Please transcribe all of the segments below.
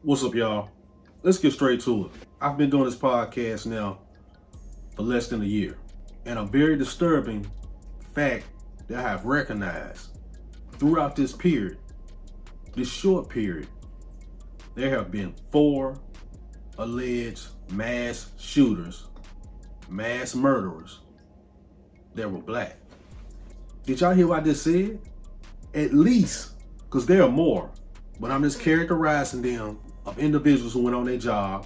What's up, y'all? Let's get straight to it. I've been doing this podcast now for less than a year, and a very disturbing fact that I have recognized throughout this period, this short period, there have been 4 alleged mass shooters, mass murderers that were black. Did y'all hear what I just said? At least, because there are more, but I'm just characterizing them of individuals who went on their job,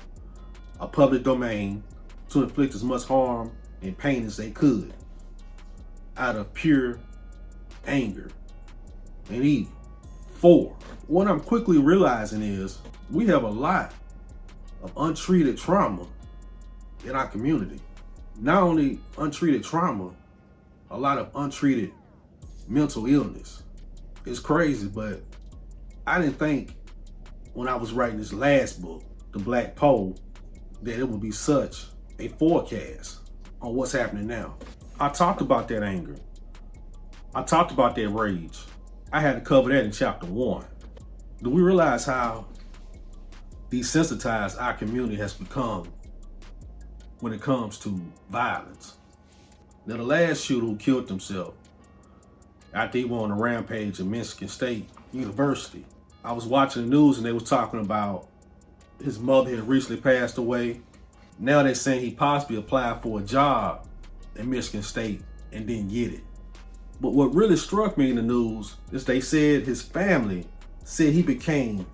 a public domain, to inflict as much harm and pain as they could out of pure anger and evil. 4. What I'm quickly realizing is we have a lot of untreated trauma in our community. Not only untreated trauma, a lot of untreated mental illness. It's crazy, but I didn't think when I was writing this last book, the Black P.O.E, that it would be such a forecast on what's happening now. I talked about that anger. I talked about that rage. I had to cover that in chapter 1. Do we realize how desensitized our community has become when it comes to violence? Now, the last shooter who killed himself after he went on a rampage at Michigan State University, I was watching the news and they was talking about his mother had recently passed away. Now they're saying he possibly applied for a job at Michigan State and didn't get it. But what really struck me in the news is they said his family said he became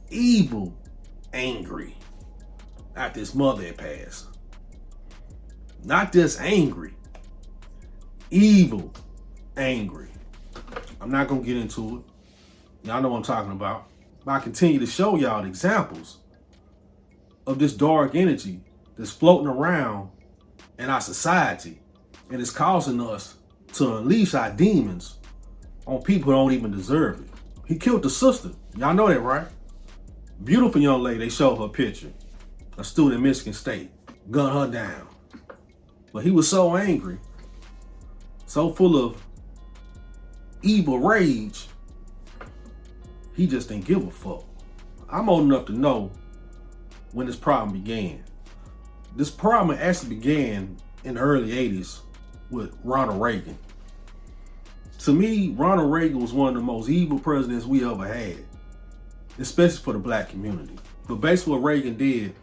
evil angry after his mother had passed. Not just angry, evil angry. I'm not gonna get into it. Y'all know what I'm talking about. But I continue to show y'all examples of this dark energy that's floating around in our society, and it's causing us to unleash our demons on people who don't even deserve it. He killed the sister. Y'all know that, right? Beautiful young lady, they showed her picture. A student at Michigan State, gunned her down. But he was so angry, so full of evil rage, he just didn't give a fuck. I'm old enough to know when this problem began. This problem actually began in the early 80s with Ronald Reagan. To me, Ronald Reagan was one of the most evil presidents we ever had, especially for the black community. But basically what Reagan did,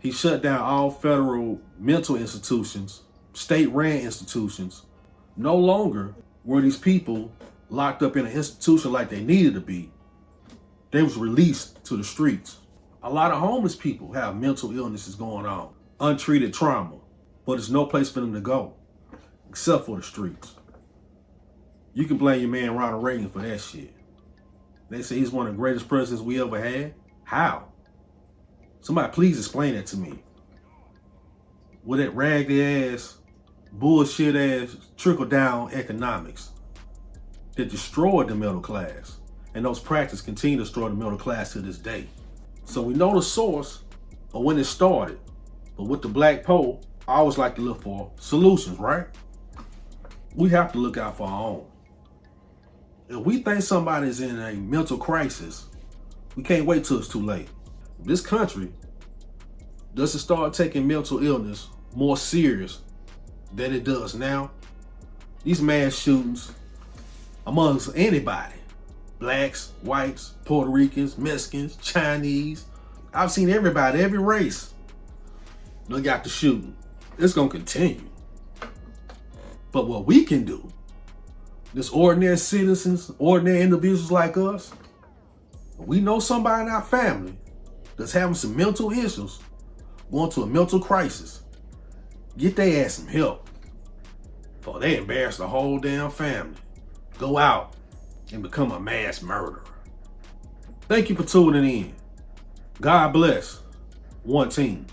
he shut down all federal mental institutions, state-ran institutions. No longer were these people locked up in an institution like they needed to be. They was released to the streets. A lot of homeless people have mental illnesses going on, untreated trauma, but there's no place for them to go except for the streets. You can blame your man Ronald Reagan for that shit. They say he's one of the greatest presidents we ever had. How? Somebody please explain that to me. With that raggedy ass, bullshit ass trickle-down economics that destroyed the middle class. And those practices continue to destroy the middle class to this day. So we know the source of when it started. But with the Black P.O.E, I always like to look for solutions, right? We have to look out for our own. If we think somebody's in a mental crisis, we can't wait till it's too late. If this country doesn't start taking mental illness more serious than it does now, these mass shootings amongst anybody, blacks, whites, Puerto Ricans, Mexicans, Chinese, I've seen everybody, every race, they got the shooting. It's gonna continue. But what we can do, this ordinary citizens, ordinary individuals like us, we know somebody in our family that's having some mental issues, going to a mental crisis, get their ass some help before they embarrass the whole damn family. Go out and become a mass murderer. Thank you for tuning in. God bless. One team.